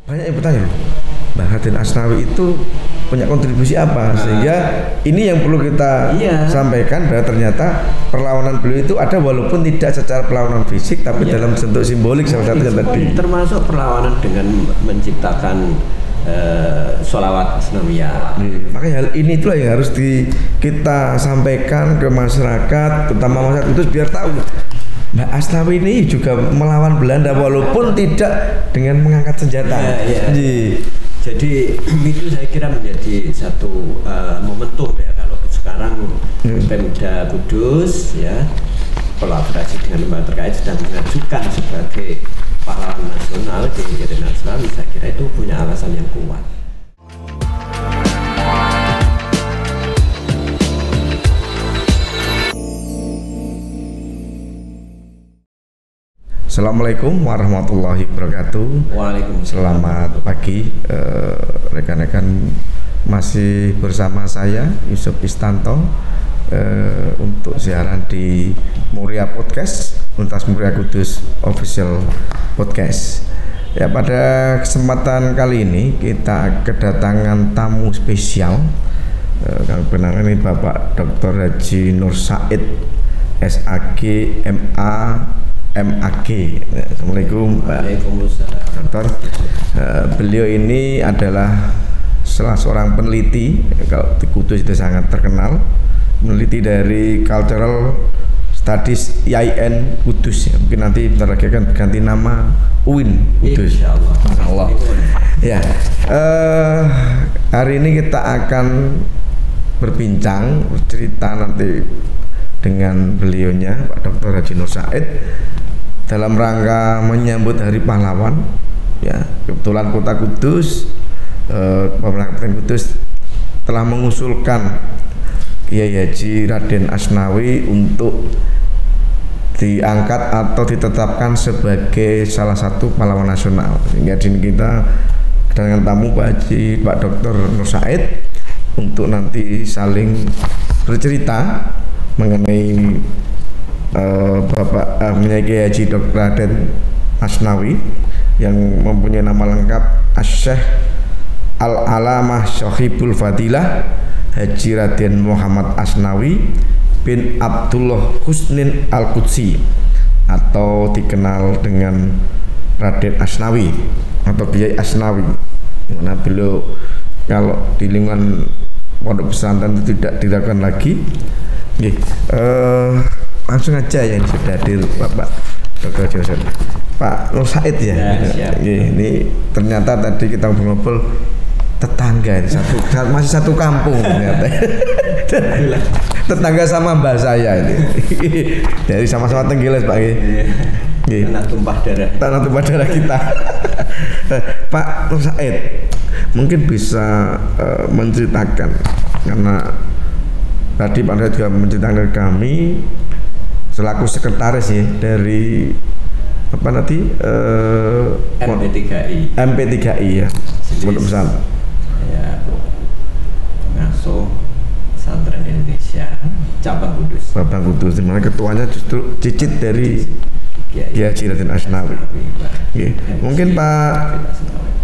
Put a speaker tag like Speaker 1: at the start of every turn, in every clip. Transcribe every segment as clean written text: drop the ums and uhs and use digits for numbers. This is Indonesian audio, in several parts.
Speaker 1: Banyak yang bertanya, Mbah Raden Asnawi itu punya kontribusi apa? Sehingga ini yang perlu kita sampaikan bahwa ternyata perlawanan beliau itu ada walaupun tidak secara perlawanan fisik tapi dalam bentuk simbolik salah satunya tadi.
Speaker 2: Termasuk perlawanan dengan menciptakan sholawat Asnawiyah.
Speaker 1: Makanya hal ini itulah yang harus kita sampaikan ke masyarakat, terutama masyarakat itu biar tahu. Mbah Asnawi ini juga melawan Belanda walaupun tidak dengan mengangkat senjata.
Speaker 2: Jadi itu saya kira menjadi satu momentum ya kalau sekarang Pemda Kudus ya kolaborasi dengan lembaga terkait sedang mengajukan sebagai pahlawan nasional Kiai Raden Asnawi, saya kira itu punya alasan yang kuat.
Speaker 1: Assalamualaikum warahmatullahi wabarakatuh.
Speaker 2: Waalaikumsalam.
Speaker 1: Selamat pagi rekan-rekan, masih bersama saya Yusuf Istanto untuk siaran di Muria Podcast, Universitas Muria Kudus Official Podcast. Ya, pada kesempatan kali ini kita kedatangan tamu spesial. Yang benar ini Bapak Dr. Haji Nur Said SAG MA MAG. Assalamualaikum Pak.
Speaker 2: Waalaikumsalam.
Speaker 1: Dokter, beliau ini adalah salah seorang peneliti, kalau di Kudus itu sangat terkenal, peneliti dari Cultural Studies IAIN Kudus ya. Mungkin nanti bentar lagi akan ganti nama UIN Kudus.
Speaker 2: Insyaallah.
Speaker 1: Ya, hari ini kita akan berbincang, bercerita nanti dengan beliaunya Pak Dr. Haji Nur Said dalam rangka menyambut Hari Pahlawan. Ya, kebetulan Kota Kudus, pemerintah Kabupaten Kudus telah mengusulkan Kiai Haji Raden Asnawi untuk diangkat atau ditetapkan sebagai salah satu pahlawan nasional. Sehingga di sini kita dengan tamu Pak Haji, Pak Dr. Nur Said untuk nanti saling bercerita mengenai Bapak Kiai Haji Dr. Raden Asnawi yang mempunyai nama lengkap Asy-Syaikh Al-Alamah Shahibul Fadilah Haji Raden Muhammad Asnawi bin Abdullah Husnin Al-Qudsi atau dikenal dengan Raden Asnawi atau Kiai Asnawi. Dimana beliau kalau di lingkungan pondok pesantren itu tidak diragukan lagi. Langsung aja yang sudah hadir Bapak Dr. Josen, Pak Nur Said ya. Ini ternyata tadi kita ngobrol tetangga ini masih satu kampung ternyata. Tetangga sama mbak saya ini. Dari sama-sama Tenggiles Pak.
Speaker 2: Tanah tumpah darah kita.
Speaker 1: Pak Nur Said mungkin bisa menceritakan, karena tadi Pak Nur juga menceritakan ke kami selaku sekretaris ya dari apa nanti MP3I ya, Pondok Pesantren
Speaker 2: ya, pengasuh pesantren Indonesia cabang Kudus,
Speaker 1: di mana ketuanya justru cicit dari Kiai Haji Raden Asnawi. Mungkin Pak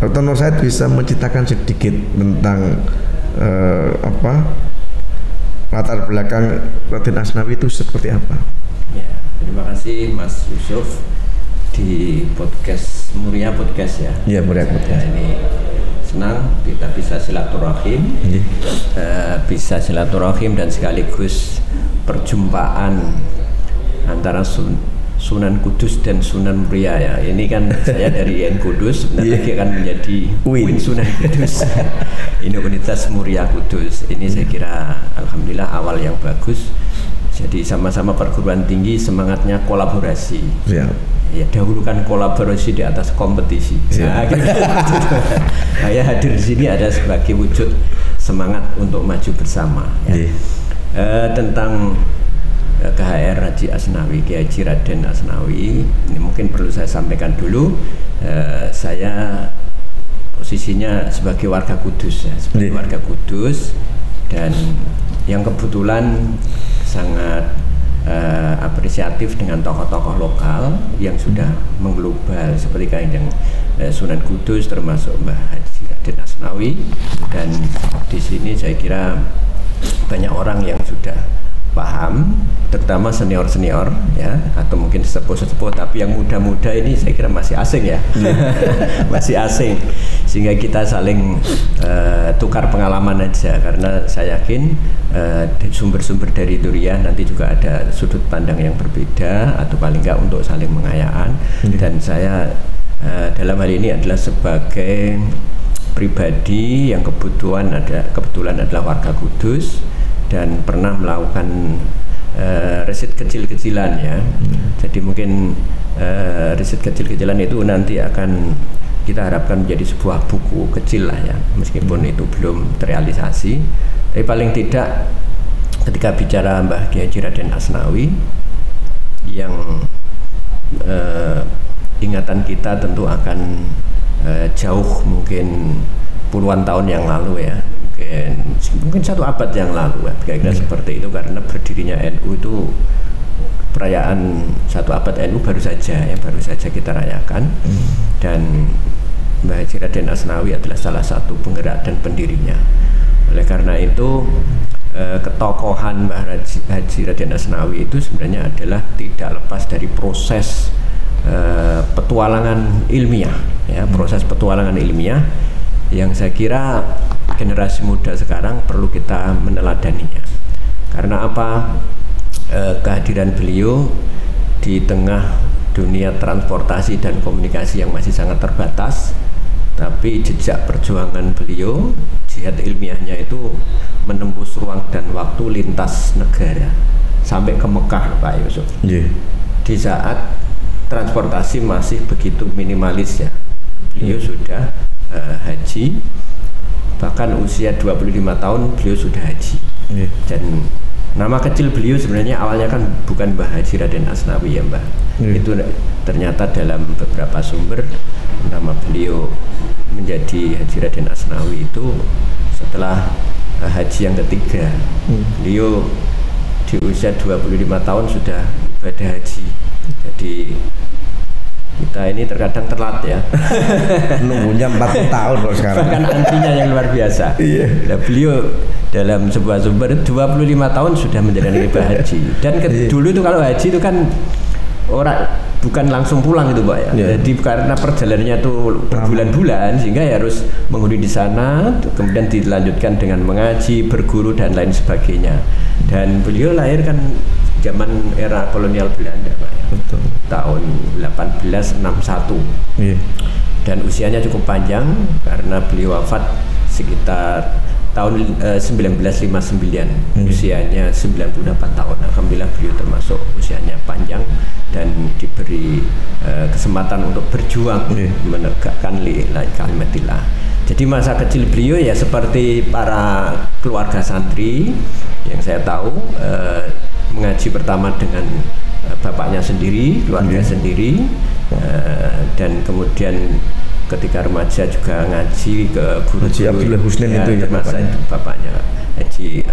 Speaker 1: Dr. Nur Said bisa menceritakan sedikit tentang latar belakang Raden Asnawi itu seperti apa?
Speaker 2: Ya, terima kasih Mas Yusuf di podcast Muria Podcast ya.
Speaker 1: Iya, Muria Podcast.
Speaker 2: Ini senang kita bisa silaturahim, bisa silaturahim dan sekaligus perjumpaan antara Sunan Kudus dan Sunan Muria ya. Ini kan saya dari IAIN Kudus, nanti akan menjadi UIN Sunan Kudus. Ini Universitas Muria Kudus. Ini saya kira alhamdulillah awal yang bagus. Jadi sama-sama perguruan tinggi semangatnya kolaborasi. Ya, dahulukan kolaborasi di atas kompetisi. Nah, saya hadir di sini ada sebagai wujud semangat untuk maju bersama. Ya. Tentang KHR Haji Asnawi, Kiai Haji Raden Asnawi, ini mungkin perlu saya sampaikan dulu. Saya posisinya sebagai warga Kudus ya, sebagai warga Kudus, dan yang kebetulan sangat apresiatif dengan tokoh-tokoh lokal yang sudah mengglobal seperti Kanjeng Sunan Kudus, termasuk Mbah Haji Raden Asnawi. Dan di sini saya kira banyak orang yang sudah paham, terutama senior-senior ya, atau mungkin sesepuh-sesepuh, tapi yang muda-muda ini saya kira masih asing ya. Masih asing, sehingga kita saling tukar pengalaman aja, karena saya yakin sumber-sumber dari Durian nanti juga ada sudut pandang yang berbeda, atau paling enggak untuk saling mengayaan. Dan saya dalam hal ini adalah sebagai pribadi yang kebetulan adalah warga Kudus dan pernah melakukan riset kecil-kecilan ya. Jadi mungkin riset kecil-kecilan itu nanti akan kita harapkan menjadi sebuah buku kecil lah ya, meskipun itu belum terrealisasi. Tapi paling tidak ketika bicara Mbah Kiai Haji Raden Asnawi, yang ingatan kita tentu akan jauh, mungkin puluhan tahun yang lalu ya, mungkin 1 abad yang lalu, kira-kira seperti itu. Karena berdirinya NU itu, perayaan 1 abad NU baru saja kita rayakan. Dan Mbah Haji Raden Asnawi adalah salah satu penggerak dan pendirinya. Oleh karena itu ketokohan Mbah Haji Raden Asnawi itu sebenarnya adalah tidak lepas dari proses petualangan ilmiah ya, proses petualangan ilmiah yang saya kira generasi muda sekarang perlu kita meneladaninya. Karena apa? Kehadiran beliau di tengah dunia transportasi dan komunikasi yang masih sangat terbatas, tapi jejak perjuangan beliau, jihad ilmiahnya itu menembus ruang dan waktu lintas negara sampai ke Mekah, Pak Yusuf. Di saat transportasi masih begitu minimalis ya, beliau sudah haji, bahkan usia 25 tahun beliau sudah haji. Dan nama kecil beliau sebenarnya awalnya kan bukan Mbah Haji Raden Asnawi ya Mbah. Itu ternyata dalam beberapa sumber nama beliau menjadi Haji Raden Asnawi itu setelah haji yang ketiga. Beliau di usia 25 tahun sudah ibadah haji. Jadi kita ini terkadang telat ya.
Speaker 1: Nunggunya 40 tahun loh sekarang.
Speaker 2: Bahkan antrinya yang luar biasa. Nah, beliau dalam sebuah sumber 25 tahun sudah menjalani ibadah haji. Dan dulu itu kalau haji itu kan bukan langsung pulang itu Pak ya. Jadi karena perjalanannya itu berbulan-bulan, sehingga ya harus menghuni di sana, kemudian dilanjutkan dengan mengaji, berguru dan lain sebagainya. Dan beliau lahir kan zaman era kolonial Belanda Pak ya. Betul. Tahun 1861. Dan usianya cukup panjang karena beliau wafat sekitar tahun 1959. Usianya 98 tahun. Alhamdulillah beliau termasuk usianya panjang dan diberi kesempatan untuk berjuang menegakkan lillahi kalimatillah. Jadi masa kecil beliau ya seperti para keluarga santri yang saya tahu, mengaji pertama dengan bapaknya sendiri, keluarga sendiri, dan kemudian ketika remaja juga ngaji ke guru
Speaker 1: Haji Abdullah Husnin ya, itu ya
Speaker 2: bapaknya Haji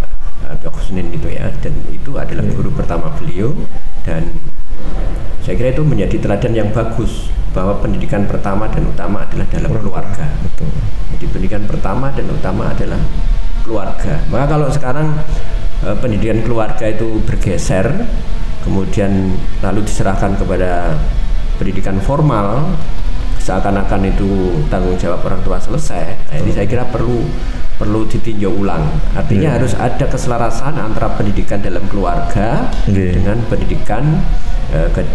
Speaker 2: Abdullah Husnin itu ya, dan itu adalah guru pertama beliau. Dan saya kira itu menjadi teladan yang bagus bahwa pendidikan pertama dan utama adalah dalam keluarga. Jadi pendidikan pertama dan utama adalah keluarga. Maka kalau sekarang pendidikan keluarga itu bergeser, kemudian lalu diserahkan kepada pendidikan formal, seakan-akan itu tanggung jawab orang tua selesai. Nah, ini saya kira perlu ditinjau ulang. Artinya harus ada keselarasan antara pendidikan dalam keluarga dengan pendidikan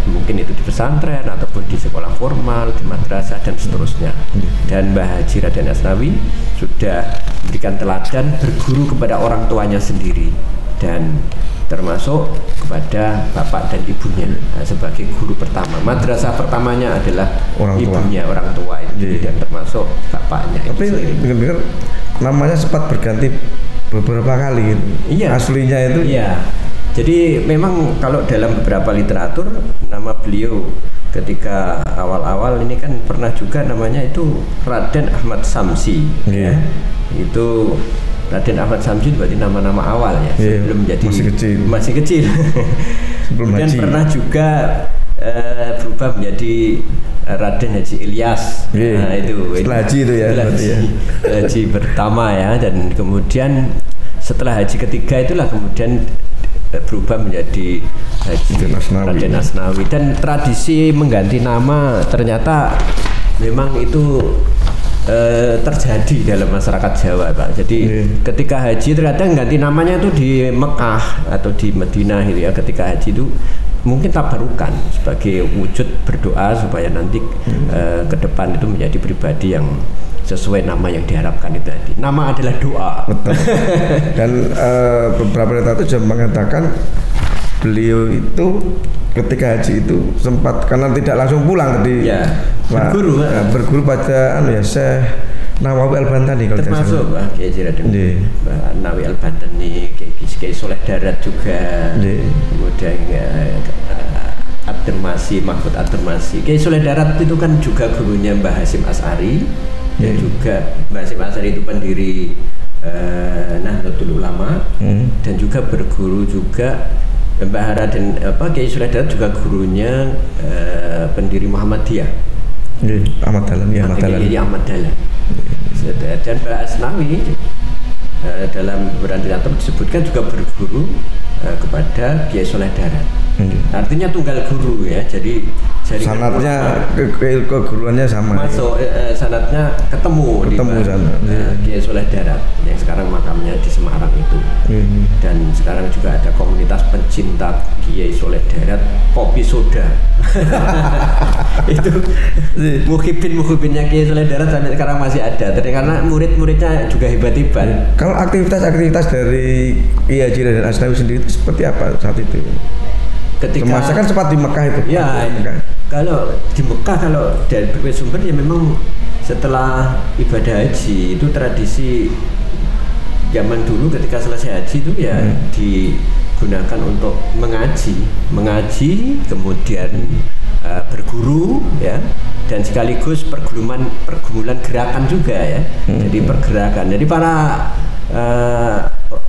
Speaker 2: mungkin itu di pesantren ataupun di sekolah formal, di madrasah dan seterusnya. Dan Mbah Haji Raden Asnawi sudah memberikan teladan berguru kepada orang tuanya sendiri dan termasuk kepada bapak dan ibunya sebagai guru pertama. Madrasah pertamanya adalah orang tua itu, dan termasuk bapaknya.
Speaker 1: Tapi dengar namanya sempat berganti beberapa kali. Aslinya itu. Iya.
Speaker 2: Jadi memang kalau dalam beberapa literatur nama beliau ketika awal-awal ini kan pernah juga namanya itu Raden Ahmad Samsi. Ya. Itu Raden Ahmad Samsudin berarti nama-nama awal ya, sebelum menjadi masih kecil. Kemudian pernah juga berubah menjadi Raden Haji Ilyas. Nah, itu
Speaker 1: setelah haji itu ya,
Speaker 2: haji pertama ya, dan kemudian setelah haji ketiga itulah kemudian berubah menjadi Raden Asnawi. Dan tradisi mengganti nama ternyata memang itu terjadi dalam masyarakat Jawa, Pak. Jadi ketika haji terkadang ganti namanya itu di Mekah atau di Madinah gitu ya. Ketika haji itu mungkin tabarukan sebagai wujud berdoa supaya nanti ke depan itu menjadi pribadi yang sesuai nama yang diharapkan itu tadi. Nama adalah doa. Betul.
Speaker 1: Dan beberapa literatur juga mengatakan beliau itu ketika haji itu sempat, karena tidak langsung pulang tadi
Speaker 2: ya,
Speaker 1: berguru pada Syekh Nawawi Al-Bantani kalau
Speaker 2: termasuk Pak Kiai Raden Nawawi Al-Bantani, Kiai Soleh Darat juga, kemudian Ad-Dermasi, Mahfud Ad-Dermasi. Kiai Soleh Darat itu kan juga gurunya Mbah Hasyim Asy'ari, dan juga Mbah Hasyim Asy'ari itu pendiri Nahdlatul Ulama, dan juga berguru juga Mbah Raden Kiai Soleh Darat juga gurunya pendiri Muhammadiyah.
Speaker 1: Ahmad Dahlan, ya Ahmad Dahlan.
Speaker 2: Ahmad Dahlan. Dan Mbah Asnawi dalam beberapa literatur disebutkan juga berguru kepada Kiai Soleh Darat. Artinya tunggal guru ya. Jadi
Speaker 1: sanatnya keguruannya sama.
Speaker 2: Masuk sanatnya ketemu di
Speaker 1: sana.
Speaker 2: Kiai Soleh Darat yang sekarang makamnya di Semarang itu. Dan sekarang juga ada komunitas pencinta Kiai Soleh Darat kopi soda. Itu muhibinnya Kiai Soleh Darat sampai sekarang masih ada. Karena murid-muridnya juga hebat-hebat.
Speaker 1: Kalau aktivitas dari Kiai Haji Raden Asnawi sendiri itu seperti apa saat itu?
Speaker 2: Ketika
Speaker 1: masa kan sempat di Mekah itu.
Speaker 2: Ya, kalau di Mekah, kalau dari berbagai sumber ya memang setelah ibadah haji itu tradisi zaman dulu ketika selesai haji itu ya digunakan untuk mengaji kemudian berguru ya, dan sekaligus pergumulan gerakan juga ya. Jadi pergerakan. Jadi para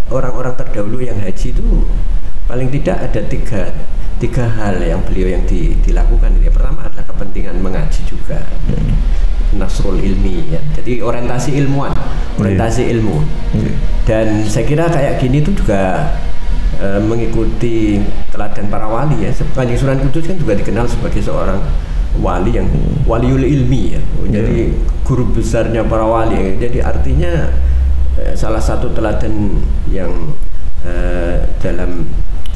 Speaker 2: orang-orang terdahulu yang haji itu paling tidak ada tiga hal yang beliau yang dilakukan. Ini pertama adalah kepentingan mengaji juga, nasrul ilmi ya, jadi orientasi ilmuwan, orientasi ilmu. Dan saya kira kayak gini tuh juga mengikuti teladan para wali ya. Kanjeng Sunan Kudus kan juga dikenal sebagai seorang wali yang waliul ilmi ya, jadi guru besarnya para wali ya. Jadi artinya salah satu teladan yang dalam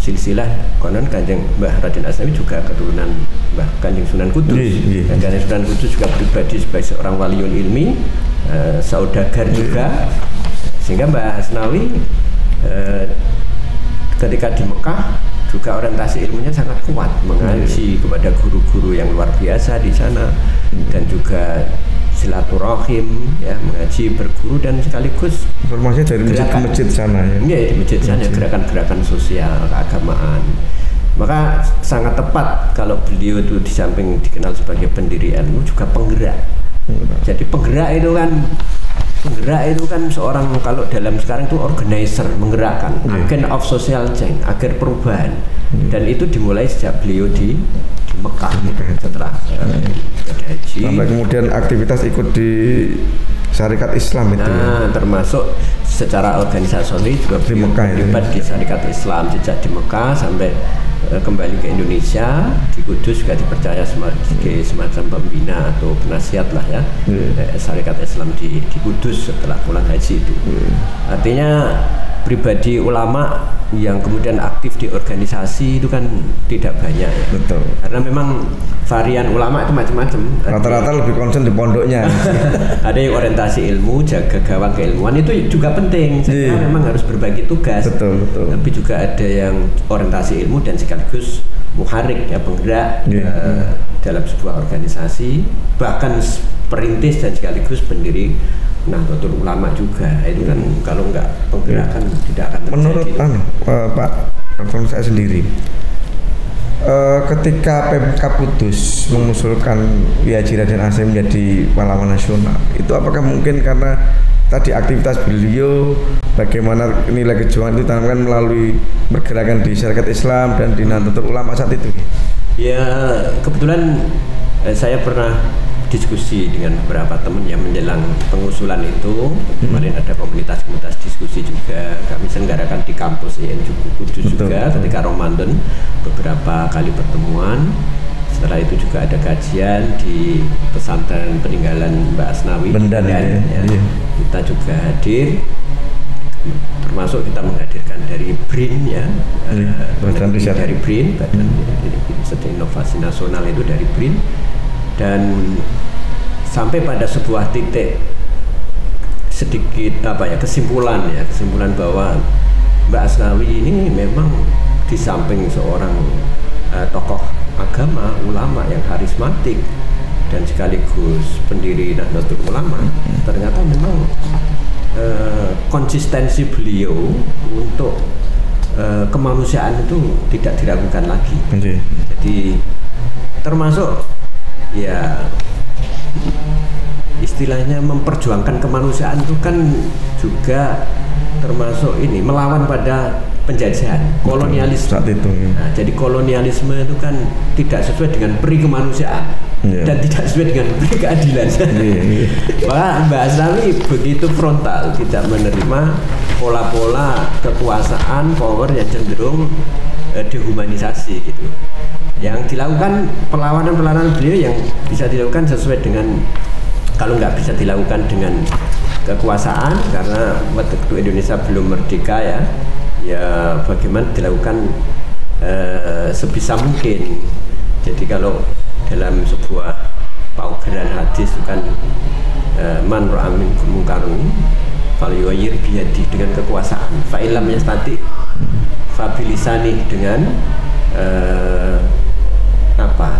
Speaker 2: silsilah konon Kanjeng Mbah Raden Asnawi juga keturunan Mbah Kanjeng Sunan Kudus. Dan Kanjeng Sunan Kudus juga pribadi sebagai seorang waliul ilmi, saudagar juga, sehingga Mbah Asnawi ketika di Mekah juga orientasi ilmunya sangat kuat, mengaji kepada guru-guru yang luar biasa di sana, dan juga silaturahim ya, mengaji, berguru, dan sekaligus
Speaker 1: informasinya dari masjid ke masjid sana ya.
Speaker 2: Iya, di masjid sana, gerakan-gerakan sosial keagamaan. Maka sangat tepat kalau beliau itu di samping dikenal sebagai pendiri ilmu juga penggerak. Jadi penggerak itu kan seorang, kalau dalam sekarang itu organizer, menggerakkan, agent of social change, agen perubahan. Dan itu dimulai sejak beliau di Mekah setelah haji.
Speaker 1: Sampai kemudian aktivitas ikut di Syarikat Islam itu.
Speaker 2: Termasuk secara organisasi juga
Speaker 1: di Mekah,
Speaker 2: terlibat di Syarikat Islam sejak di Mekah sampai kembali ke Indonesia. Di Kudus juga dipercaya sebagai semacam pembina atau penasihat lah ya, Syarikat Islam di Kudus setelah pulang haji itu. Artinya pribadi ulama yang kemudian aktif di organisasi itu kan tidak banyak ya.
Speaker 1: Betul.
Speaker 2: Karena memang varian ulama itu macam-macam.
Speaker 1: Rata-rata lebih konsen di pondoknya.
Speaker 2: Ada yang orientasi ilmu, jaga gawang keilmuan, itu juga penting. Saya kira memang harus berbagi tugas.
Speaker 1: Betul.
Speaker 2: Tapi juga ada yang orientasi ilmu dan sekaligus muharik ya, penggerak dalam sebuah organisasi, bahkan perintis dan sekaligus pendiri Nahdlatul Ulama juga. Itu kan kalau enggak penggerakan tidak akan terjadi.
Speaker 1: Menurut Pak Dr. saya sendiri, ketika PMK Kudus mengusulkan Kiai Haji Raden Asnawi menjadi pahlawan nasional, itu apakah mungkin karena tadi aktivitas beliau, bagaimana nilai kejuangan itu ditanamkan melalui pergerakan di masyarakat Islam dan di Nahdlatul Ulama saat itu.
Speaker 2: Ya, kebetulan saya pernah diskusi dengan beberapa teman yang menjelang pengusulan itu. Kemarin ada komunitas-komunitas diskusi juga kami selenggarakan di kampus INJU Kudus juga ketika Ramadan, beberapa kali pertemuan. Setelah itu juga ada kajian di pesantren peninggalan Mbak Asnawi
Speaker 1: Bendan, ya.
Speaker 2: Kita juga hadir, termasuk kita menghadirkan dari BRIN ya, dari BRIN, Badan Riset Inovasi Nasional itu dari BRIN, dan sampai pada sebuah titik sedikit kesimpulan bahwa Mbak Asnawi ini memang di samping seorang tokoh agama, ulama yang karismatik dan sekaligus pendiri Nahdlatul Ulama, ternyata memang konsistensi beliau untuk kemanusiaan itu tidak diragukan lagi. Jadi termasuk ya istilahnya memperjuangkan kemanusiaan itu kan juga termasuk ini melawan pada penjajahan, kolonialisme
Speaker 1: saat itu.
Speaker 2: Nah, jadi kolonialisme itu kan tidak sesuai dengan peri kemanusiaan dan tidak sesuai dengan peri keadilan. Maka Mbak Asnawi begitu frontal tidak menerima pola-pola kekuasaan power yang cenderung dehumanisasi gitu. Yang dilakukan perlawanan beliau yang bisa dilakukan sesuai dengan, kalau nggak bisa dilakukan dengan kekuasaan karena waktu itu Indonesia belum merdeka ya bagaimana dilakukan sebisa mungkin. Jadi kalau dalam sebuah paugeran hadis itu kan man ra'a minkum munkaran falyughayyir biyadihi dengan kekuasaan, fa illam yastati fa bilisani dengan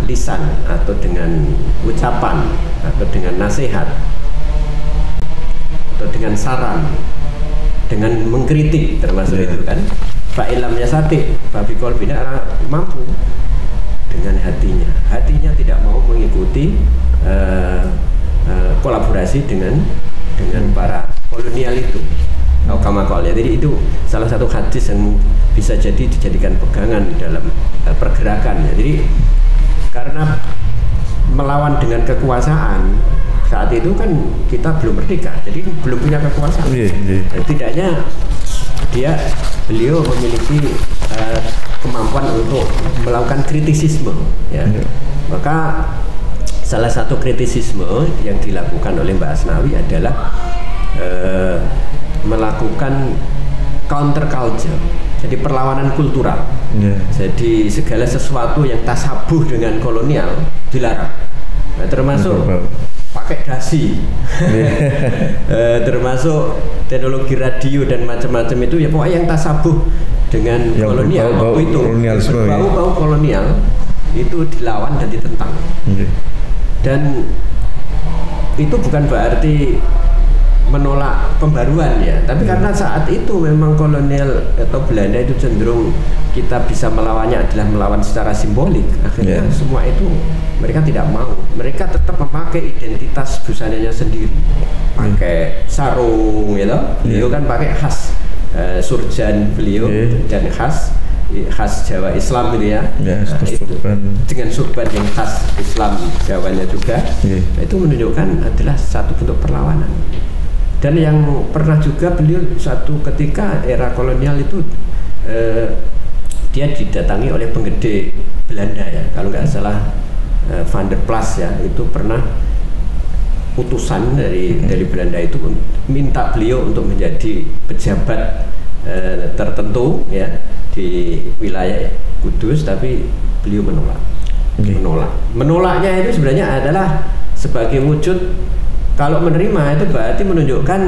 Speaker 2: lisan atau dengan ucapan atau dengan nasihat atau dengan saran, dengan mengkritik termasuk itu kan. Fa illam yastati fa biqalbina, mampu dengan hatinya tidak mau mengikuti kolaborasi dengan para kolonial itu. Jadi itu salah satu hadis yang bisa jadi dijadikan pegangan di dalam pergerakan. Jadi karena melawan dengan kekuasaan saat itu kan kita belum merdeka, jadi belum punya kekuasaan. Setidaknya beliau memiliki kemampuan untuk melakukan kritisisme ya. Maka salah satu kritisisme yang dilakukan oleh Mbak Asnawi adalah melakukan counter culture, jadi perlawanan kultural. Jadi segala sesuatu yang tasabuh dengan kolonial dilarang. Nah, termasuk pakai dasi, termasuk teknologi radio dan macam-macam itu ya, pokoknya yang tasabuh dengan yang kolonial waktu itu, bau-bau kolonial itu dilawan dan ditentang. Dan itu bukan berarti menolak pembaruan ya, tapi karena saat itu memang kolonial atau Belanda itu cenderung kita bisa melawannya adalah melawan secara simbolik. Akhirnya semua itu mereka tidak mau, mereka tetap memakai identitas busananya sendiri, pakai sarung gitu. Beliau kan pakai khas surjan beliau dan khas Jawa Islam itu ya, itu, dengan surban yang khas Islam Jawanya juga. Itu menunjukkan adalah satu bentuk perlawanan. Dan yang pernah juga beliau suatu ketika era kolonial itu dia didatangi oleh penggede Belanda ya, kalau nggak salah Van der Plas ya, itu pernah utusan dari Belanda itu minta beliau untuk menjadi pejabat tertentu ya di wilayah Kudus, tapi beliau menolaknya itu sebenarnya adalah sebagai wujud, kalau menerima itu berarti menunjukkan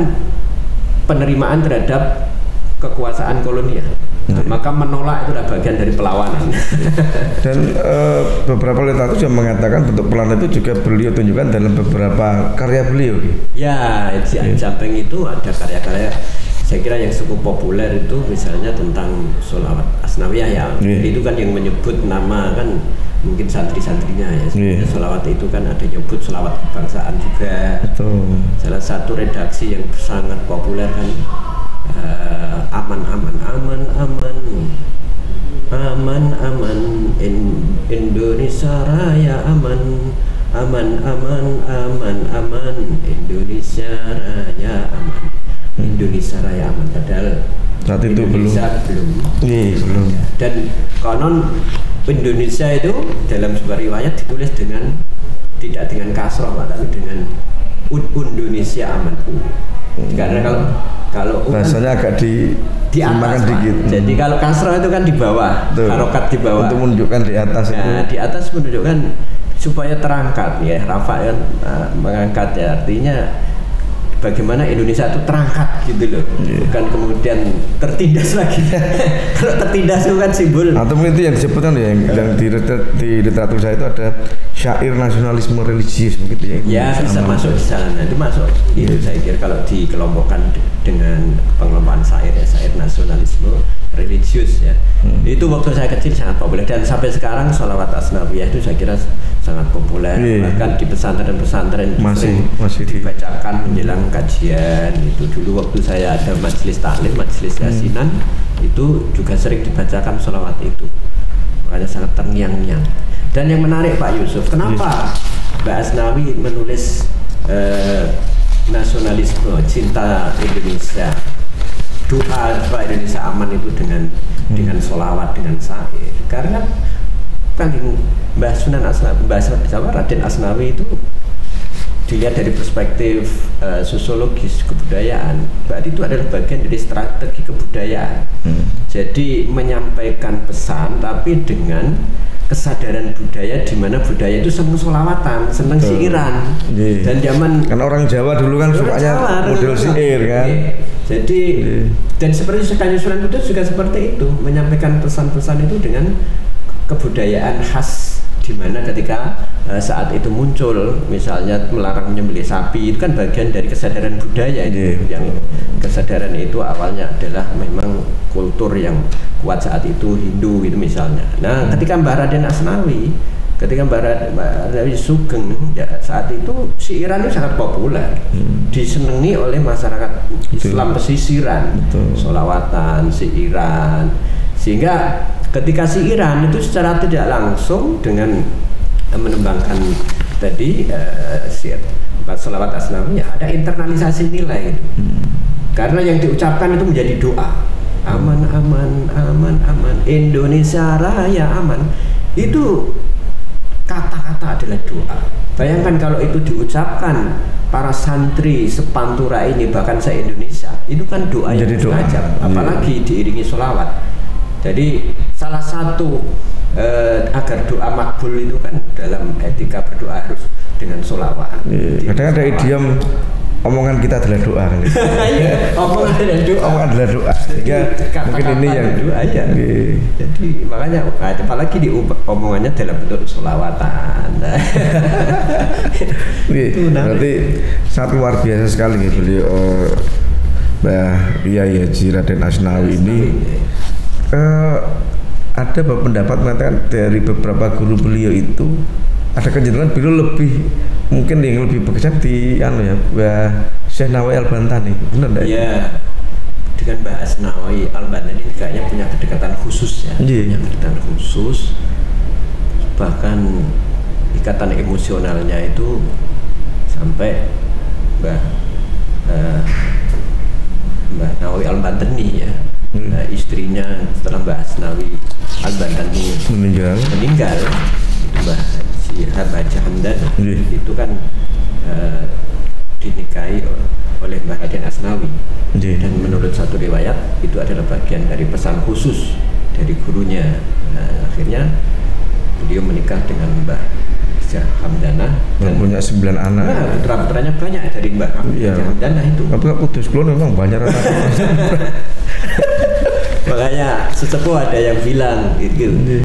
Speaker 2: penerimaan terhadap kekuasaan kolonial. Maka menolak itu adalah bagian dari perlawanan.
Speaker 1: Dan beberapa literatur juga mengatakan bentuk perlawanan itu juga beliau tunjukkan dalam beberapa karya beliau.
Speaker 2: Ya, di samping itu ada karya-karya saya kira yang cukup populer itu misalnya tentang sholawat asnawiyah ya. Itu kan yang menyebut nama kan mungkin santri-santrinya ya. Sholawat itu kan ada nyebut sholawat kebangsaan juga.
Speaker 1: Betul.
Speaker 2: Salah satu redaksi yang sangat populer kan aman aman aman aman aman aman Indonesia Raya aman aman aman aman aman Indonesia Raya aman Indonesia Raya aman. Padahal
Speaker 1: saat itu
Speaker 2: Indonesia belum.
Speaker 1: Belum.
Speaker 2: Dan konon Indonesia itu dalam sebuah riwayat ditulis dengan tidak dengan kasroh tapi dengan Indonesia aman. Karena kalau
Speaker 1: bahasanya agak
Speaker 2: di atas dikit. Jadi kalau kasroh itu kan di bawah, harokat di bawah.
Speaker 1: Untuk menunjukkan di atas itu.
Speaker 2: Di atas menunjukkan supaya terangkat ya, Rafa kan mengangkat ya, artinya bagaimana Indonesia itu terangkat gitu loh, bukan kemudian tertindas lagi. Kalau tertindas itu kan simbol.
Speaker 1: Atau mungkin itu yang disebutkan ya, yang di literatur saya itu ada syair nasionalisme religius begitu ya.
Speaker 2: Ya bisa masuk di sana, itu masuk. Itu saya kira kalau dikelompokkan dengan pengelompokan syair ya, syair nasionalisme religius ya. Itu waktu saya kecil sangat populer dan sampai sekarang sholawat asnawiyah itu saya kira sangat populer. Bahkan di pesantren-pesantren masih dibacakan menjelang kajian. Itu dulu waktu saya ada majelis taklim, majelis yasinan, itu juga sering dibacakan sholawat itu. Makanya sangat terngiang-ngiang. Dan yang menarik Pak Yusuf, kenapa Mbak Asnawi menulis nasionalisme, cinta Indonesia, doa supaya Indonesia aman itu dengan sholawat, dengan syair? Karena Mbah Sunan Asnawi, Raden Asnawi itu dilihat dari perspektif sosiologis kebudayaan, berarti itu adalah bagian dari strategi kebudayaan. Jadi menyampaikan pesan tapi dengan kesadaran budaya, di mana budaya itu seneng sholawatan, seneng siiran. Dan zaman
Speaker 1: karena orang Jawa dulu kan sukanya model siir kan.
Speaker 2: Jadi dan seperti Kanjeng Sunan Kudus juga seperti itu, menyampaikan pesan-pesan itu dengan kebudayaan khas, di mana ketika saat itu muncul misalnya melarang menyembelih sapi, itu kan bagian dari kesadaran budaya itu. Yang kesadaran itu awalnya adalah memang kultur yang kuat saat itu, Hindu gitu misalnya. Nah ketika Mbah Raden Asnawi, ketika Mbah Raden Sugeng ya, saat itu siiran itu sangat populer, disenangi oleh masyarakat Islam pesisiran, sholawatan, siiran, sehingga ketika siiran itu secara tidak langsung dengan menembangkan tadi sholawat asnawi ya, ada internalisasi nilai gitu. Karena yang diucapkan itu menjadi doa, aman aman aman aman Indonesia Raya aman, itu kata-kata adalah doa. Bayangkan kalau itu diucapkan para santri sepantura ini, bahkan se-Indonesia, itu kan doa yang mustajab, apalagi diiringi sholawat. Jadi salah satu agar doa makbul itu kan dalam etika berdoa harus dengan sholawat.
Speaker 1: Kadang ada idiom omongan kita adalah doa kan. Omongan adalah doa. Sehingga mungkin ini yang
Speaker 2: doa ya. Jadi makanya apalagi di omongannya dalam bentuk sholawatan.
Speaker 1: Berarti sangat luar biasa sekali nih beliau Mbah Kiai Haji Raden Asnawi ini. Ada pendapat mengatakan dari beberapa guru beliau itu ada kecenderungan beliau lebih mungkin yang lebih berkesan di Mbah Syekh Nawawi Al-Bantani, benar enggak?
Speaker 2: Iya, dengan Mbah Asnawi Al-Bantani kayaknya punya kedekatan khusus ya, punya kedekatan khusus, bahkan ikatan emosionalnya itu sampai Mbah Nawawi Al-Bantani ya. Istrinya setelah Mbah Asnawi Al-Bantani meninggal itu Mbah Haji Hamdan itu kan dinikahi oleh Mbah Raden Asnawi. Dan menurut satu riwayat itu adalah bagian dari pesan khusus dari gurunya. Akhirnya beliau menikah dengan Mbah Hamdanah
Speaker 1: dan punya 9 anak.
Speaker 2: Putra-putranya banyak dari Mbah Hamdanah itu.
Speaker 1: Tapi putus keluar memang banyak
Speaker 2: makanya sesepuh ada yang bilang gitu,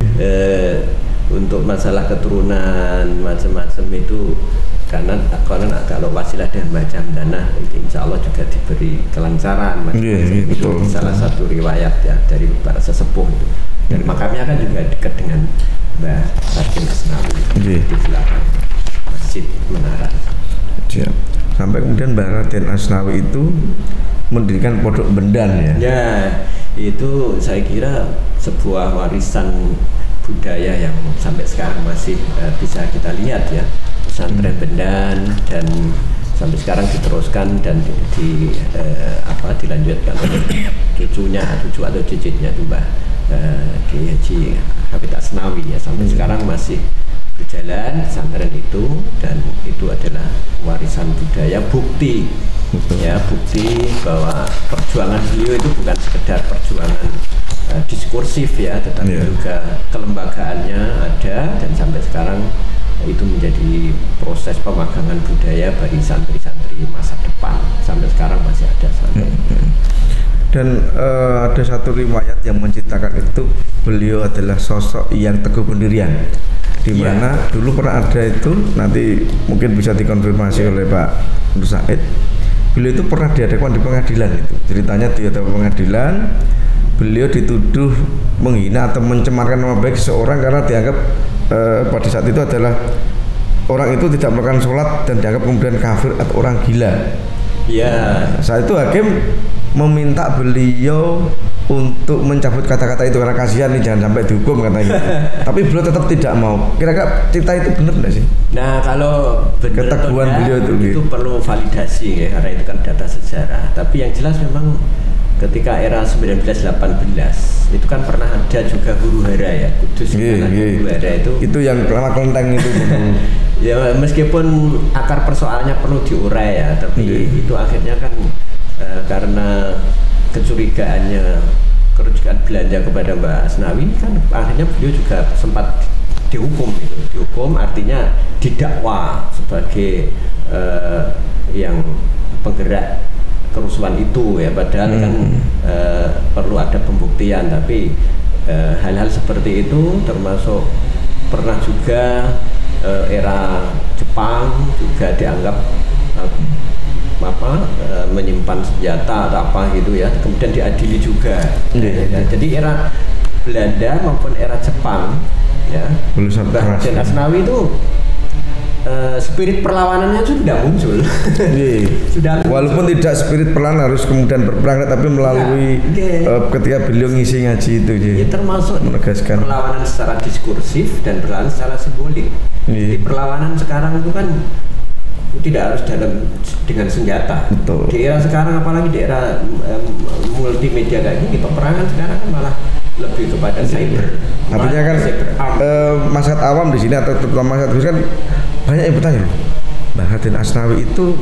Speaker 2: untuk masalah keturunan macam-macam itu karena kalau wasilah dengan Mbah Hamdanah insya Allah Allah juga diberi kelancaran. Itu salah satu riwayat ya dari para sesepuh itu. Dan makamnya kan juga dekat dengan Mbah Raden Asnawi di belakang Masjid Menara.
Speaker 1: Siap. Sampai kemudian Mbah Raden Asnawi itu mendirikan Pondok Bendan ya.
Speaker 2: Ya, itu saya kira sebuah warisan budaya yang sampai sekarang masih bisa kita lihat ya. Pesantren Bendan, dan sampai sekarang diteruskan dan dilanjutkan oleh cucu atau cicitnya itu Mbah Kiai Haji Hafidz Asnawi ya, sampai sekarang masih berjalan pesantren itu, dan itu adalah warisan budaya, bukti ya, bukti bahwa perjuangan beliau itu bukan sekedar perjuangan diskursif ya, tetapi juga kelembagaannya ada, dan sampai sekarang itu menjadi proses pemagangan budaya bagi santri-santri masa depan, sampai sekarang masih ada sampai.
Speaker 1: Dan ada satu riwayat yang menceritakan itu beliau adalah sosok yang teguh pendirian, di mana dulu pernah ada itu, nanti mungkin bisa dikonfirmasi oleh Pak Nur Said. Beliau itu pernah dihadapkan di pengadilan itu. Ceritanya di pengadilan beliau dituduh menghina atau mencemarkan nama baik seseorang karena dianggap pada saat itu adalah orang itu tidak melakukan sholat dan dianggap kemudian kafir atau orang gila.
Speaker 2: Iya.
Speaker 1: Saat itu hakim meminta beliau untuk mencabut kata-kata itu karena kasihan nih, jangan sampai dihukum katanya. Tapi beliau tetap tidak mau. Kira-kira cerita itu benar nggak sih?
Speaker 2: Nah, kalau benar
Speaker 1: keteguhan beliau
Speaker 2: itu perlu validasi ya, karena itu kan data sejarah. Tapi yang jelas memang ketika era 1918 itu kan pernah ada juga huru hara ya, Kudus. Huru hara itu yang kelama kelenteng itu. Ya, meskipun akar persoalannya perlu diurai ya, tapi itu akhirnya kan karena kerujukan Belanda kepada Mbah Asnawi kan akhirnya beliau juga sempat dihukum gitu. Dihukum artinya didakwa sebagai yang penggerak kerusuhan itu ya, padahal kan perlu ada pembuktian, tapi hal-hal seperti itu termasuk pernah juga era Jepang juga dianggap menyimpan senjata atau apa gitu ya, kemudian diadili juga. Jadi era Belanda maupun era Jepang ya, Mbah Raden Asnawi itu spirit perlawanannya sudah muncul. Sudah
Speaker 1: walaupun muncul. Tidak spirit perlawanan harus kemudian berperang, tapi melalui ketika beliau ngisi ngaji itu
Speaker 2: ya, termasuk menegaskan perlawanan secara diskursif dan perlawanan secara simbolik. Di perlawanan sekarang itu kan tidak harus dengan senjata.
Speaker 1: Betul.
Speaker 2: Di era sekarang, apalagi di era multimedia kayak gini, peperangan sekarang kan malah lebih kepada cyber.
Speaker 1: Artinya kan masyarakat awam di sini atau terutama masyarakat kan banyak yang bertanya, Mbah Raden Asnawi itu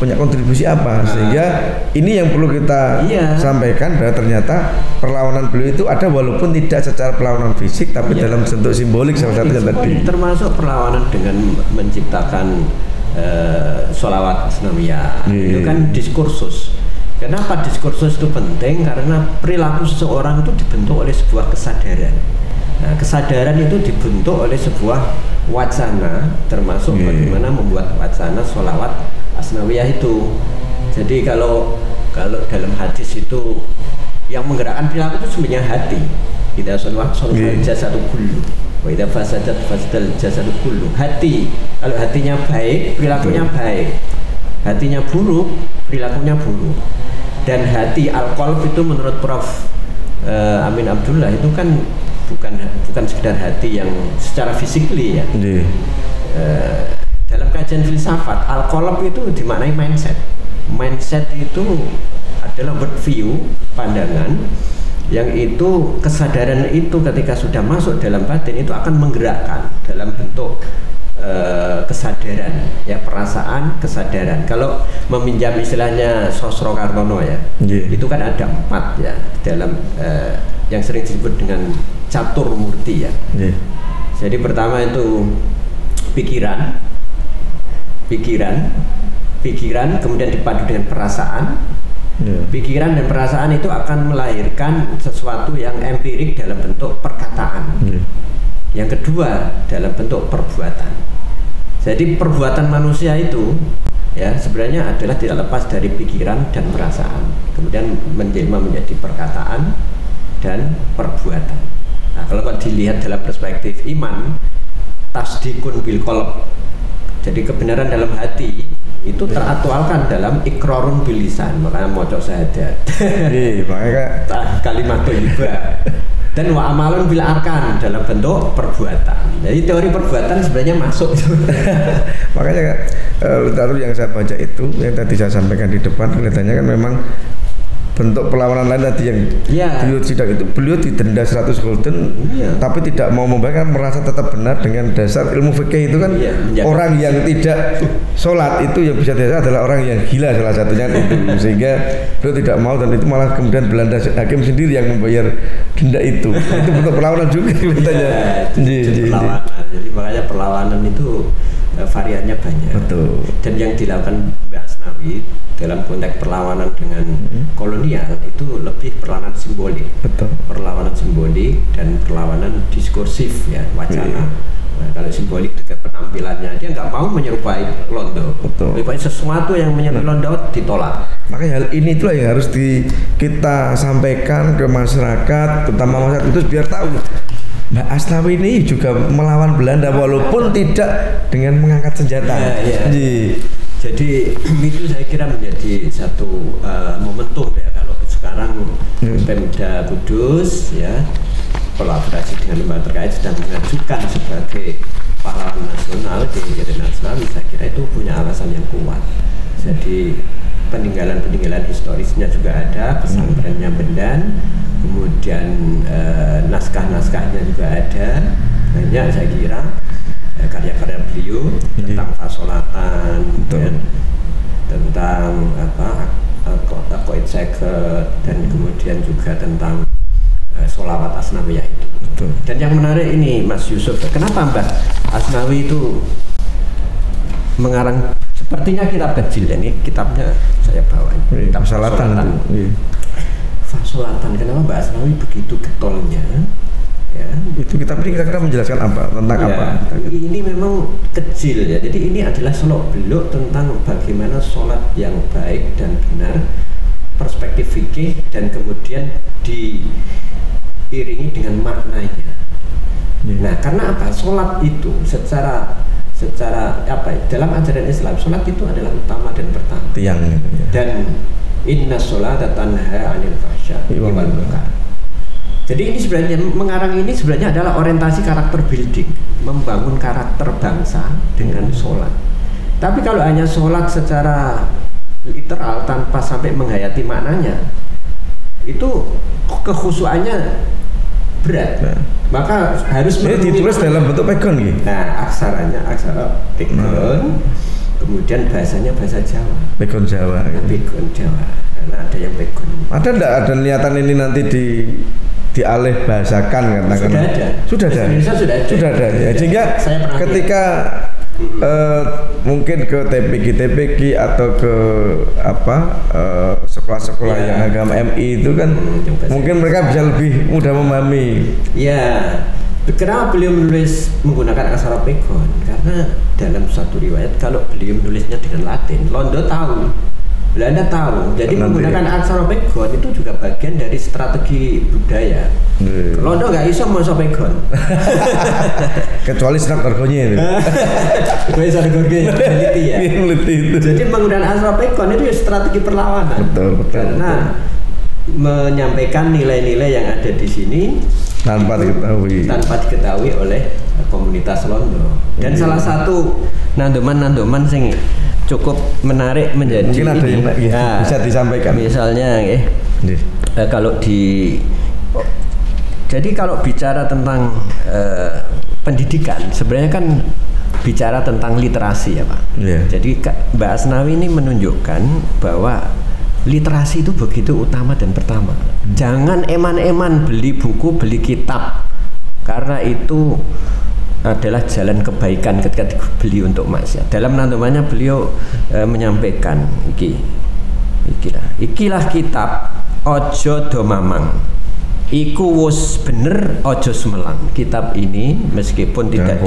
Speaker 1: punya kontribusi apa? Sehingga ini yang perlu kita sampaikan, bahwa ternyata perlawanan beliau itu ada walaupun tidak secara perlawanan fisik, tapi dalam bentuk simbolik salah satunya tadi.
Speaker 2: Termasuk perlawanan dengan menciptakan sholawat Asnawiyah. Itu kan diskursus. Kenapa diskursus itu penting? Karena perilaku seseorang itu dibentuk oleh sebuah kesadaran. Nah, kesadaran itu dibentuk oleh sebuah wacana, termasuk bagaimana membuat wacana sholawat Asnawiyah itu. Jadi kalau dalam hadis itu yang menggerakkan perilaku itu sebenarnya hati. Kita sholawat jasadu kullu. Wa idza fasadat fasadal jasadu kullu. Hati. Kalau hatinya baik, perilakunya baik. Hatinya buruk, perilakunya buruk. Dan hati al-qalb itu menurut Prof Amin Abdullah itu kan bukan sekedar hati yang secara physically ya. Dalam kajian filsafat, al-qalb itu dimaknai mindset. Mindset itu adalah world view, pandangan yang itu kesadaran itu ketika sudah masuk dalam batin itu akan menggerakkan dalam bentuk kesadaran ya, perasaan, kesadaran. Kalau meminjam istilahnya Sosro Kartono ya, itu kan ada 4 ya dalam yang sering disebut dengan catur murti ya. Jadi pertama itu pikiran, kemudian dipadu dengan perasaan. Pikiran dan perasaan itu akan melahirkan sesuatu yang empirik dalam bentuk perkataan. Yang kedua dalam bentuk perbuatan. Jadi perbuatan manusia itu ya sebenarnya adalah tidak lepas dari pikiran dan perasaan, kemudian menjelma menjadi perkataan dan perbuatan. Nah, kalau dilihat dalam perspektif iman, tasdikun bil qalb, jadi kebenaran dalam hati itu teratualkan dalam ikrarun bil lisan, makanya maca syahadat.
Speaker 1: Makanya
Speaker 2: kalimat thayyibah. Dan wa amalun bil arkan dalam bentuk perbuatan. Jadi teori perbuatan sebenarnya masuk.
Speaker 1: Makanya lalu yang saya baca itu, yang tadi saya sampaikan di depan, kelihatannya kan memang bentuk perlawanan lain tadi yang beliau sidak itu, beliau didenda 100 gulden, tapi tidak mau membayar, merasa tetap benar dengan dasar ilmu fikih itu kan. Orang yang tidak sholat itu yang bisa dihadap adalah orang yang gila salah satunya itu, sehingga beliau tidak mau, dan itu malah kemudian Belanda hakim sendiri yang membayar denda itu. Itu bentuk perlawanan juga kelihatannya.
Speaker 2: Jadi makanya perlawanan itu variannya banyak.
Speaker 1: Betul.
Speaker 2: Dan yang dilakukan Mbak Asnawi dalam konteks perlawanan dengan kolonial itu lebih perlawanan simbolik.
Speaker 1: Betul.
Speaker 2: Perlawanan simbolik dan perlawanan diskursif, ya, wacana. Nah, kalau simbolik dengan penampilannya, dia nggak mau menyerupai Londo. Menyerupai sesuatu yang menyerupai Londo ditolak.
Speaker 1: Makanya hal ini itulah yang harus kita sampaikan ke masyarakat, terutama masyarakat itu biar tahu Mbak Asnawi ini juga melawan Belanda walaupun tidak dengan mengangkat senjata.
Speaker 2: Jadi itu saya kira menjadi satu momentum, ya, kalau sekarang Pemda Kudus, ya, kolaborasi dengan lembaga terkait sedang mengajukan sebagai pahlawan nasional Kiai Asnawi, saya kira itu punya alasan yang kuat. Jadi peninggalan historisnya juga ada, pesantrennya Bendan, kemudian naskah-naskahnya juga ada, banyak saya kira karya-karya beliau tentang fasolatan, tentang Aqaid Seket, dan kemudian juga tentang sholawat Asnawiyah itu. Dan yang menarik ini Mas Yusuf, kenapa Mbak Asnawi itu mengarang sepertinya kitab kecil, ini kitabnya saya bawa ini, kitab fasolatan. Fasolatan, kenapa Mbak Asnawi begitu getolnya? Ya,
Speaker 1: itu kitab ini kira-kira menjelaskan apa, tentang apa?
Speaker 2: Ini memang kecil, ya. Jadi ini adalah seluk-beluk tentang bagaimana sholat yang baik dan benar, perspektif fikih, dan kemudian diiringi dengan maknanya. Nah, karena apa? Sholat itu secara apa? Dalam ajaran Islam, sholat itu adalah utama dan pertama.
Speaker 1: Tiang.
Speaker 2: Dan inna sholata tanha 'anil fahsya'i wal munkar. Jadi ini sebenarnya mengarang ini sebenarnya adalah orientasi karakter building, membangun karakter bangsa dengan sholat. Tapi kalau hanya sholat secara literal tanpa sampai menghayati maknanya, itu kekhusyuannya berat. Maka harus
Speaker 1: ditulis dalam bentuk pegon gitu.
Speaker 2: Nah, aksaranya aksara pegon. Kemudian bahasanya bahasa Jawa.
Speaker 1: Pegon Jawa.
Speaker 2: Pegon Jawa. Karena ada yang pegon.
Speaker 1: Ada enggak ada niatan ini nanti dialih bahasakan katakan? Sudah ada. Sudah ada. Ya, sehingga ketika mungkin ke TPQ atau ke sekolah-sekolah yang agama MI itu kan mungkin mereka bisa lebih mudah memahami.
Speaker 2: Ya. Kenapa beliau menulis menggunakan aksara pegon? Karena dalam satu riwayat kalau beliau menulisnya dengan Latin, Londo tahu, Belanda tahu. Jadi menggunakan aksara pegon itu juga bagian dari strategi budaya. Londo nggak iso maca pegon.
Speaker 1: Kecuali senak argonya itu.
Speaker 2: Bahasa argonya meliti, ya.
Speaker 1: Itu.
Speaker 2: Jadi menggunakan aksara pegon itu ya strategi perlawanan.
Speaker 1: Betul.
Speaker 2: Karena menyampaikan nilai-nilai yang ada di sini
Speaker 1: tanpa diketahui
Speaker 2: oleh komunitas Londo. Dan salah satu nandoman sing cukup menarik menjadi
Speaker 1: mungkin ada yang bisa disampaikan.
Speaker 2: Misalnya kalau jadi kalau bicara tentang pendidikan sebenarnya kan bicara tentang literasi, ya Pak. Jadi Mbak Asnawi ini menunjukkan bahwa literasi itu begitu utama dan pertama. Jangan eman-eman beli buku, beli kitab, karena itu adalah jalan kebaikan ketika beli untuk maksiat. Dalam nandomannya beliau menyampaikan ikilah kitab ojo do mamang. iku wis bener ojo semelang. Kitab ini meskipun tidak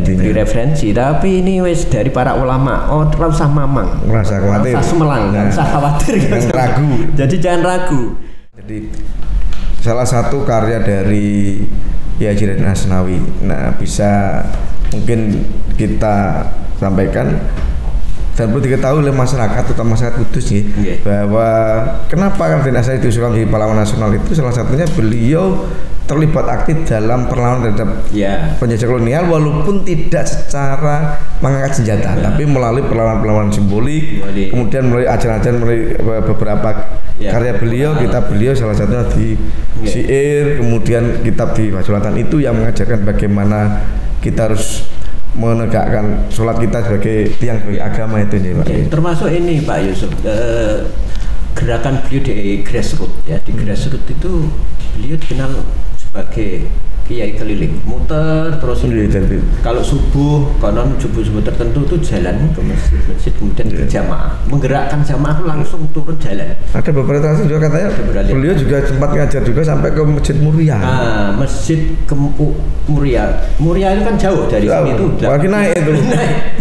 Speaker 2: diberi referensi, tapi ini wis dari para ulama. Oh, ora usah mamang, ora usah semelang, ora usah khawatir,
Speaker 1: jangan ragu.
Speaker 2: Jadi jangan ragu.
Speaker 1: Jadi salah satu karya dari Kiai Haji Raden Asnawi. Nah, bisa mungkin kita sampaikan dan perlu diketahui oleh masyarakat, terutama masyarakat Kudus nih, bahwa kenapa Raden Asnawi diusulkan menjadi pahlawan nasional itu salah satunya beliau terlibat aktif dalam perlawanan terhadap penjajah kolonial, walaupun tidak secara mengangkat senjata, tapi melalui perlawanan-perlawanan simbolik, kemudian melalui ajaran-ajaran, melalui beberapa karya beliau, kitab beliau salah satunya di Syair, kemudian kitab di Fasulatan itu yang mengajarkan bagaimana kita harus menegakkan sholat kita sebagai tiang bagi agama itu nih Pak.
Speaker 2: Termasuk ini Pak Yusuf, gerakan beliau di grassroots ya, di grassroots itu beliau dikenal sebagai kiai keliling, muter terus. Kalau subuh, konon subuh tertentu itu jalan ke masjid, kemudian berjamaah, menggerakkan jamaah langsung turun jalan.
Speaker 1: Ada beberapa transaksi juga katanya beliau juga sempat ngajar juga sampai ke Masjid Muria.
Speaker 2: Masjid Muria. Muria itu kan jauh dari sini itu.
Speaker 1: Lagi naik itu.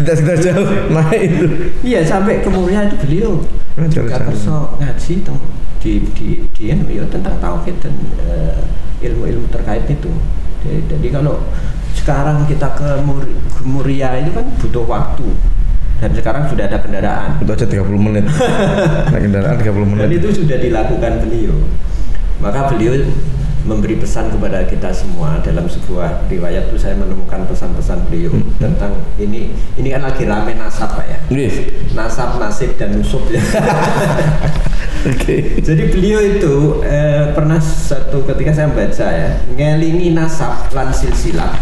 Speaker 1: Tidak sekedar jauh, naik itu.
Speaker 2: Iya, sampai ke Muria itu beliau juga perso ngaji tentang tauhid dan ilmu-ilmu terkait itu. Jadi kalau sekarang kita ke Muria itu kan butuh waktu, dan sekarang sudah ada kendaraan.
Speaker 1: Itu aja 30 menit. Naik kendaraan 30 menit.
Speaker 2: Dan itu sudah dilakukan beliau. Maka beliau memberi pesan kepada kita semua dalam sebuah riwayat itu saya menemukan pesan-pesan beliau tentang ini kan lagi rame nasab Pak ya. Nasab, nasib dan nusub ya. Jadi beliau itu pernah satu ketika saya baca ya, ngelingi nasab lan silsilah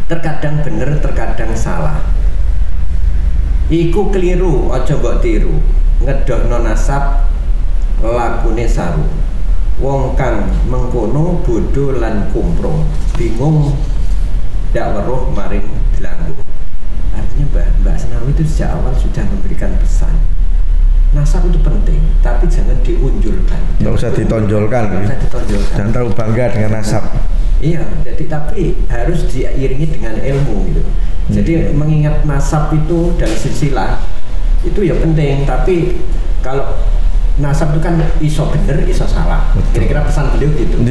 Speaker 2: terkadang bener terkadang salah, iku keliru ojo mbok tiru, ngedohno nasab lakune saru, wong kang mengkono bodoh lan kumprung, bingung ndak weruh maring delanggu. Artinya Mbak Asnawi itu sejak awal sudah memberikan pesan, nasab itu penting, tapi jangan diunjulkan.
Speaker 1: Tidak usah ditonjolkan. Jangan terlalu bangga dengan nasab.
Speaker 2: Iya, jadi tapi harus diiringi dengan ilmu gitu. Jadi mengingat nasab itu dan silsilah itu ya penting, tapi kalau nasab itu kan iso bener, iso salah. Kira-kira pesan beliau gitu.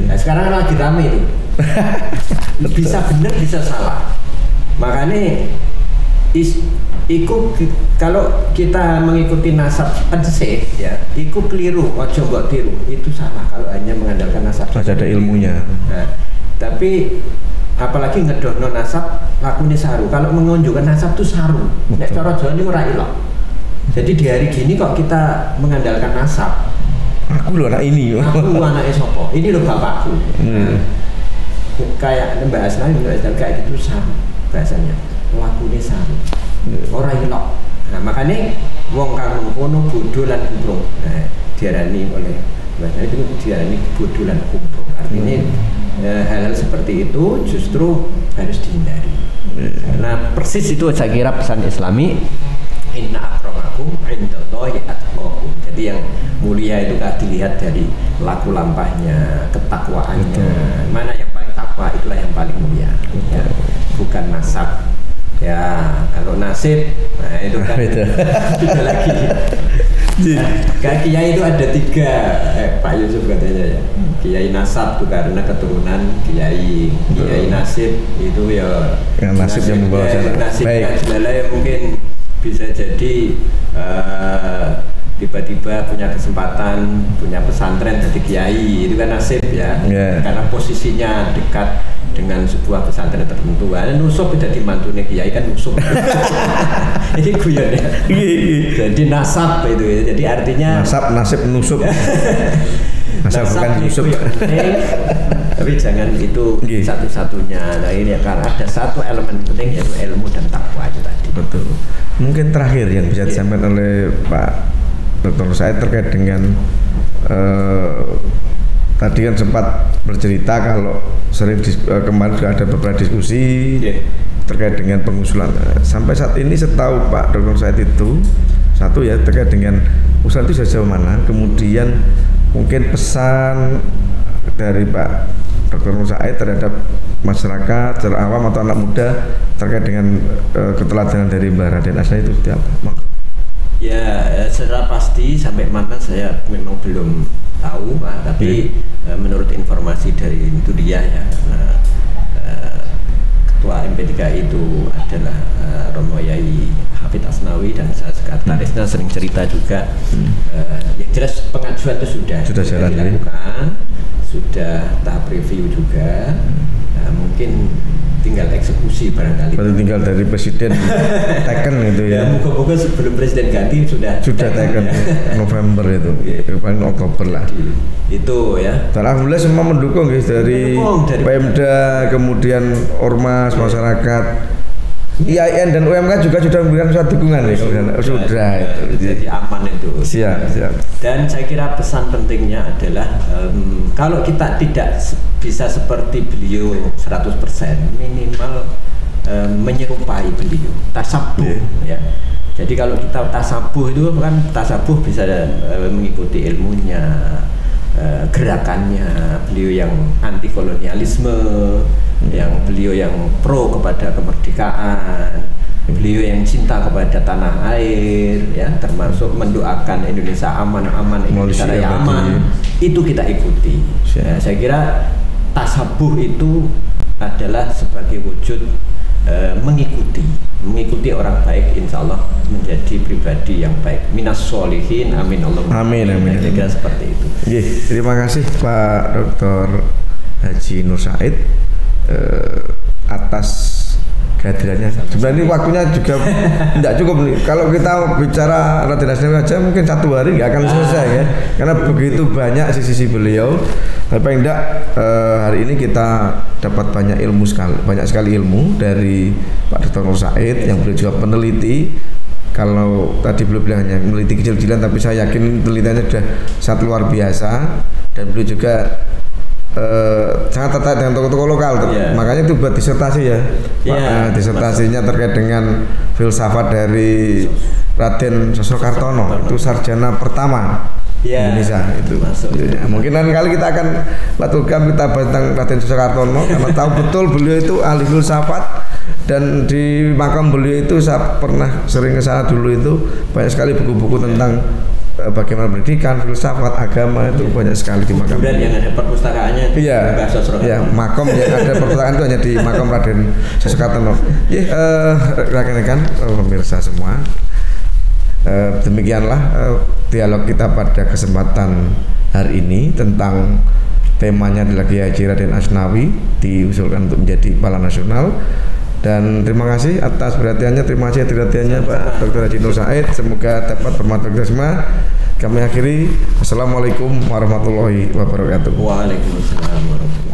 Speaker 2: Nah, sekarang lagi rame itu. Bisa bener, bisa salah. Makanya kalau kita mengikuti nasab pensih ya, iku keliru, ojo mbok tiru, itu salah kalau hanya mengandalkan nasab.
Speaker 1: Harus ada ilmunya.
Speaker 2: Nah, tapi apalagi ngedohno nasab lakune saru. Kalau menunjukkan nasab itu saru. Nek cara Jawa ini ora ilok. Jadi di hari gini kok kita mengandalkan nasab.
Speaker 1: Aku loh anak ini.
Speaker 2: Aku anaknya sopo. Ini loh bapakku. Kayak Mbak Asnawi kayak gitu saru bahasanya. Lakune saru. Orang ilok. Nah, makanya wong kang mengkono bodoh lan kumprung. Nah, diarani oleh bahasa itu diarani bodoh lan kumprung. Artinya hal-hal seperti itu justru harus dihindari. Karena persis itu saya kira pesan Islami, inna akramakum indallahi atqakum. Jadi yang mulia itu kan dilihat dari laku lampahnya, ketakwaannya. Mana yang paling takwa itulah yang paling mulia. Ya, bukan nasab. Ya, kalau nasib, nah itu kan beda lagi. Kiai itu ada 3, Pak Yusuf katanya ya. Kiai nasab itu karena keturunan kiai. Kiai nasib itu ya
Speaker 1: nasib yang membawa
Speaker 2: nasib ya mungkin bisa jadi tiba-tiba punya kesempatan punya pesantren jadi kiai, itu kan nasib ya. Karena posisinya dekat dengan sebuah pesantren tertentu. Nusuk tidak dimantune kiai kan nusuk. Ini guyon ya. Jadi nasab itu ya. Jadi artinya
Speaker 1: nasib nusuk. Nasab bukan nusuk.
Speaker 2: Tapi jangan itu satu-satunya. Nah ini karena ada satu elemen penting yaitu ilmu dan takwa itu tadi.
Speaker 1: Betul. Mungkin terakhir yang bisa disampaikan oleh Pak Dr. Said terkait dengan tadi kan sempat bercerita kalau sering kemarin juga ada beberapa diskusi terkait dengan pengusulan. Sampai saat ini setahu Pak Dr. Said itu satu ya terkait dengan usulan itu sejauh mana, kemudian mungkin pesan dari Pak Dr. Nur Said terhadap masyarakat secara awam atau anak muda terkait dengan keteladanan dari Mbah Raden Asnawi itu seperti apa?
Speaker 2: Ya, secara pasti sampai mana saya memang belum tahu, Pak, tapi menurut informasi dari itu dia ya, Ketua MP3 itu adalah Romo Yai Hafidz Asnawi, dan saya sekretarisnya sering cerita juga. Yang jelas pengajuan itu sudah
Speaker 1: jalan
Speaker 2: dilakukan, sudah tahap review juga. Mungkin tinggal eksekusi barangkali.
Speaker 1: Baru tinggal dari presiden taken itu ya.
Speaker 2: Moga-moga sebelum presiden ganti sudah
Speaker 1: taken ya. November itu, paling Oktober lah.
Speaker 2: Itu ya.
Speaker 1: Dan alhamdulillah semua mendukung guys, dari Pemda, kemudian ormas, masyarakat, IAIN dan UMK juga sudah memberikan suatu dukungan ya. Sudah itu.
Speaker 2: Jadi aman itu.
Speaker 1: Siap.
Speaker 2: Dan saya kira pesan pentingnya adalah kalau kita tidak bisa seperti beliau 100%, minimal menyerupai beliau, tasabuh ya. Jadi kalau kita tasabuh itu kan, tasabuh bisa mengikuti ilmunya, gerakannya. Beliau yang anti kolonialisme, yang beliau yang pro kepada kemerdekaan, beliau yang cinta kepada tanah air ya, termasuk mendoakan Indonesia aman, Indonesia raya aman. Itu kita ikuti. Ya, saya kira tasabuh itu adalah sebagai wujud mengikuti orang baik, insya Allah menjadi pribadi yang baik. Minas solihin, amin Allahumma
Speaker 1: amin.
Speaker 2: Kira seperti itu.
Speaker 1: Terima kasih Pak Dr. Haji Nur Said atas kehadirannya. Sebenarnya waktunya juga tidak cukup nih. Kalau kita bicara Raden Asnawi aja mungkin 1 hari nggak akan selesai ya, karena begitu banyak sisi beliau. Tapi paling tidak hari ini kita dapat banyak sekali ilmu dari Pak Dr. Nur Said, yang beliau juga peneliti. Kalau tadi beliau bilang hanya meneliti kecil-kecilan, tapi saya yakin penelitiannya sudah sangat luar biasa, dan beliau juga sangat tertarik dengan tokoh-tokoh lokal, makanya itu buat disertasi ya. Disertasinya terkait dengan filsafat dari Raden Sosrokartono, itu sarjana pertama Indonesia itu. Mungkin lain kali kita akan lakukan kita bahas tentang Raden Sosrokartono, karena tahu betul beliau itu ahli filsafat, dan di makam beliau itu saya pernah sering ke sana dulu, itu banyak sekali buku-buku tentang bagaimana pendidikan, filsafat, agama, itu banyak sekali di makam.
Speaker 2: Dan yang ada perpustakaannya
Speaker 1: makam yang ada perpustakaan itu hanya di makam Raden Sosrokartono. Rekan-rekan pemirsa semua, demikianlah dialog kita pada kesempatan hari ini tentang temanya adalah Kiai Haji Raden Asnawi, diusulkan untuk menjadi pahlawan nasional. Dan terima kasih atas perhatiannya, terima kasih atas perhatiannya Pak Dr. Haji Nur Said. Semoga dapat bermanfaat kita semua. Kami akhiri. Assalamualaikum warahmatullahi wabarakatuh.
Speaker 2: Waalaikumsalam warahmatullahi wabarakatuh.